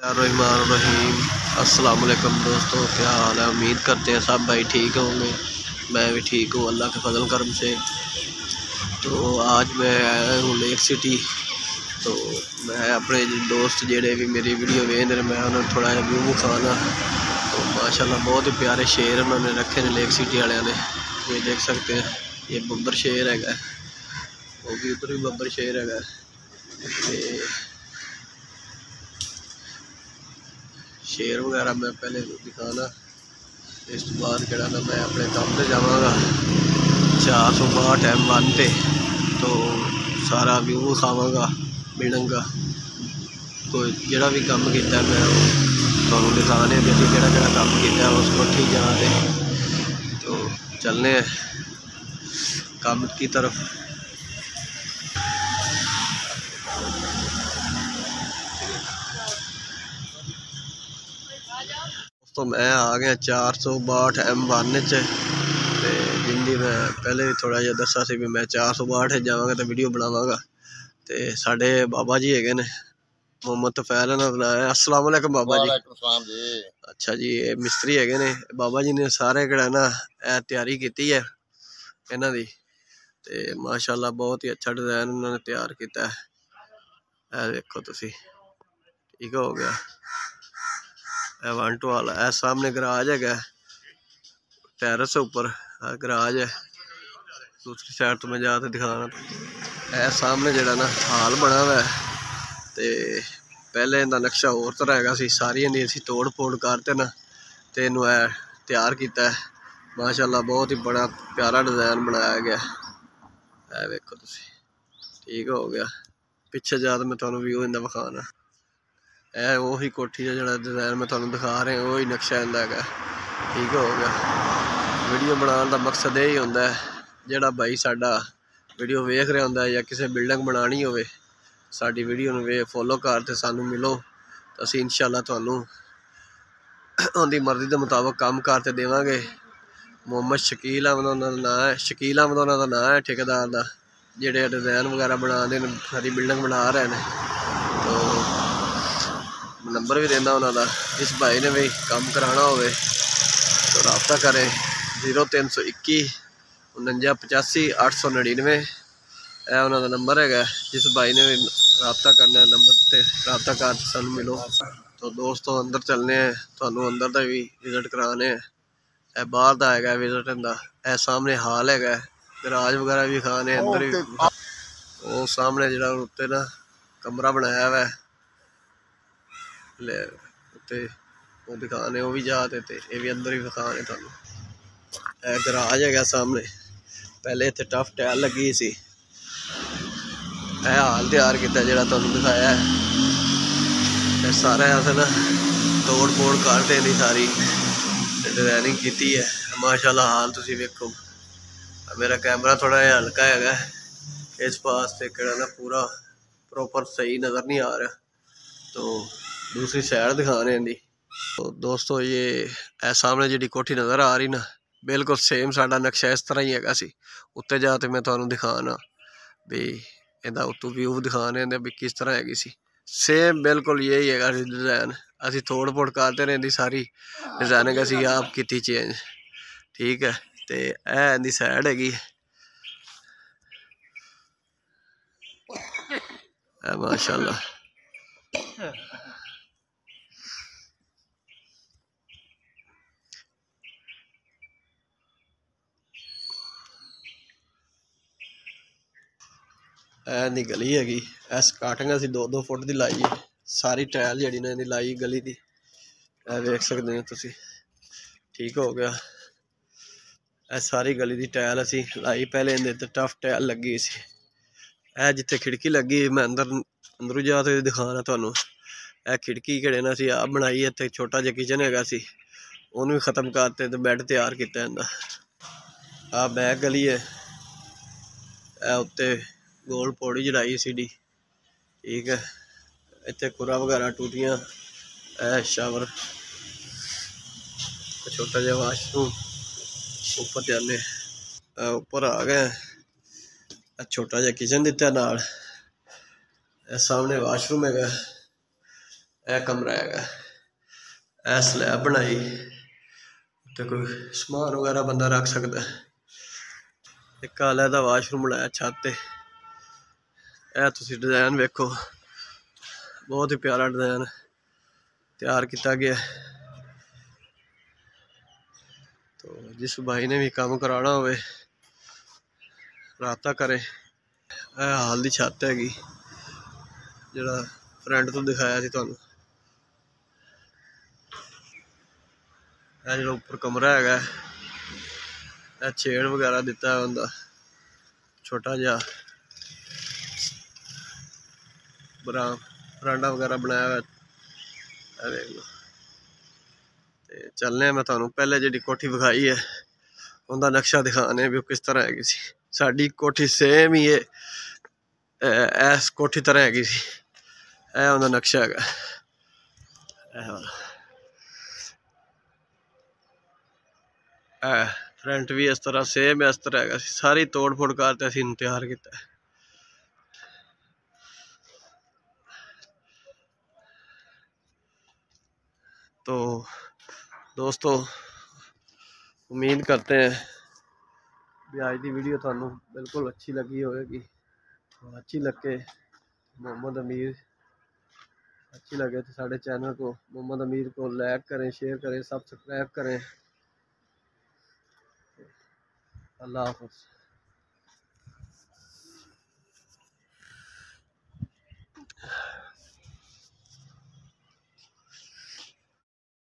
रहीम अस्सलाम वालेकुम दोस्तों, क्या हाल है। उम्मीद करते हैं सब भाई ठीक होंगे। मैं भी ठीक हूँ अल्लाह के फजल करम से। तो आज मैं आया हूँ लेक सिटी। तो मैं अपने दोस्त जेडे भी मेरी वीडियो वेख रहे, मैं उन्होंने थोड़ा जहा व्यू खाना। तो माशाल्लाह बहुत ही प्यारे शेर उन्होंने रखे ने लेक सिटी वाले ने। ये देख सकते हैं, ये बब्बर शेर है, वो भी उधर भी बब्बर शेर है। शेर वगैरह मैं पहले दिखाना, इस बाद जरा ना मैं अपने काम से जावांगा 462 M1 पे। तो सारा व्यू खावांगा बिल्डिंग का, कोई जरा भी काम किया मैं थोड़ा दिखाने भी अभी केड़ा काम किया उस कोठी जहाँ पे। तो चलने काम की तरफ। तो मैं आ गया 462 M1 च। जिंदी मैं पहले भी थोड़ा जहा दसा सी भी मैं 462 जावांगा तो वीडियो बनावांगा। तो साढ़े बाबा जी है ने, मोहम्मद तफैल है। अस्सलाम वालेकुम बाबा जी। अच्छा जी, ये मिस्त्री है ने बाबा जी ने सारे कड़ा ना तैयारी की है इन्हों की। तो माशाल्लाह बहुत ही अच्छा डिजाइन उन्होंने तैयार किया है। देखो तुसी, ठीक हो गया। वांटो वाला है, सामने गराज है, टेरेस ऊपर गराज है। दूसरी साइड तो मैं जाकर दिखाना। है सामने जरा ना हाल बना हुआ है। तो पहले इनका नक्शा होर तरह है, सारी असी तोड़ फोड़ करते ना तो इनू तैयार किया है। माशाल्लाह बहुत ही बड़ा प्यारा डिजाइन बनाया गया है। देखो तुसी, ठीक हो गया। पिछे जा तो मैं थोड़ा व्यू इनका विखाना है। वही कोठी का जो डिजाइन मैं थोड़ा दिखा रहा वही नक्शा इनका है। ठीक हो गया। वीडियो बनाने का मकसद यही होंदा है, जोड़ा भाई साडा वीडियो वेख रहा होंदा है या किसी बिल्डिंग बनानी होवे, साडी वीडियो वे फॉलो कर ते सानू मिलो तो असीं इंशाअल्लाह तुहानू उनकी मर्जी के मुताबिक काम करते देवांगे। मोहम्मद शकील अहमद उन्होंने नाम है, शकील अहमद उन्होंने नाम है ठेकेदार का, जेडे डिजाइन वगैरह बना दे सारी बिल्डिंग बना रहे हैं। तो नंबर भी देना उन्होंने, जिस भाई ने भी काम कराना हो तो रबता करें 0321 49 85 899। यह उन्होंने नंबर है, जिस भाई ने भी रबता करना नंबर से रबता कर सानू मिलो। तो दोस्तों अंदर चलने हैं, थानू अंदर का भी विजिट कराने हैं। बाहर का है विजिट इनका, यह सामने हाल है, गराज वगैरह भी खाने अंदर भी। वो सामने जो उत्ते ना कमरा बनाया हुआ है, वो दिखाने वो भी जाते ये भी अंदर ही दिखाने थानू। गराज है सामने, पहले इतने टफ टाइल लगी सी, हाल तैयार किया जो तुम दिखाया है। सारा अस ना तोड़ फोड़ करते नहीं, सारी डिजाइनिंग की है। माशाल्लाह हाल तुम वेखो। मेरा कैमरा थोड़ा जहा हल्का है, इस पास से ना पूरा प्रॉपर सही नज़र नहीं आ रहा। तो दूसरी साइड दिखाने दी। तो दोस्तों ये सामने जी कोठी नज़र आ रही ना, बिल्कुल सेम साडा नक्शा इस तरह ही है सी। उत्ते जाते मैं तुहानू दिखाना भी इहदा उत्तों व्यू दिखाने भी किस तरह हैगी सी। सेम बिल्कुल यही है डिजाइन, असी तोड़ फोड़ करते रहती सारी डिजाइनिंग असी आप की चेंज। ठीक है, तो यह इनकी साइड हैगी। माशाल्लाह इहदी गली हैगी। इस काटिंग असी 2-2 फुट की लाई है। सारी टाइल जी ने लाई गली की, देख सकते हो तुसी। ठीक हो गया। सारी गली की टाइल असी लाई, पहले इन्हें टफ टाइल लगी सी। जिथे खिड़की लगी मैं अंदरों जा तो दिखाना थानू। खिड़की कड़े ना आप बनाई, इतने छोटा जहा किचन है सी, उन्होंने भी खत्म करते तो बैड तैयार किया इनका। आ बैक गली है, उत्ते गोल पौड़ी चढ़ाई सीढ़ी। ठीक है, इतने कुरा वगैरह टूटियां, शावर, छोटा जहा वाशरूम। ऊपर जाने ऊपर आ गए, छोटा जहा किचन दिता नाल। सामने वाशरूम है, यह कमरा है, यह स्लैब बनाई तो कोई समान वगैरह बंदा रख सकता है। एक अलहदा वाशरूम बनाया छत ते। यह तुसी डिजाइन वेखो, बहुत ही प्यारा डिजाइन तैयार किया गया। तो जिस भाई ने भी काम कराना हो राबता करे। यह हाल की छत हैगी जरा फ्रंट तो दिखाया सी तुहानू। यह जो उपर कमरा है, यह छेड़ वगैरह दिता है उनका छोटा जहा बरांडा वगैरह बनाया हुआ। देख लो। चलने मैं तुहानू पहले जी कोठी विखाई है उनका नक्शा दिखाने भी किस तरह हैगी सी। साडी कोठी सेम ही है इस कोठी तरह हैगी सी। यह उनका नक्शा है। फ्रंट भी इस तरह सेम इस तरह है, सारी तोड़ फोड़ करते असीं तैयार किया। तो दोस्तों उम्मीद करते हैं भी आज की वीडियो थानू बिल्कुल अच्छी लगी होगी। अच्छी लगे मोहम्मद अमीर अच्छी लगे तो साढ़े चैनल को मोहम्मद अमीर को लाइक करें, शेयर करें, सब्सक्राइब करें। अल्लाह हाफ़िज़।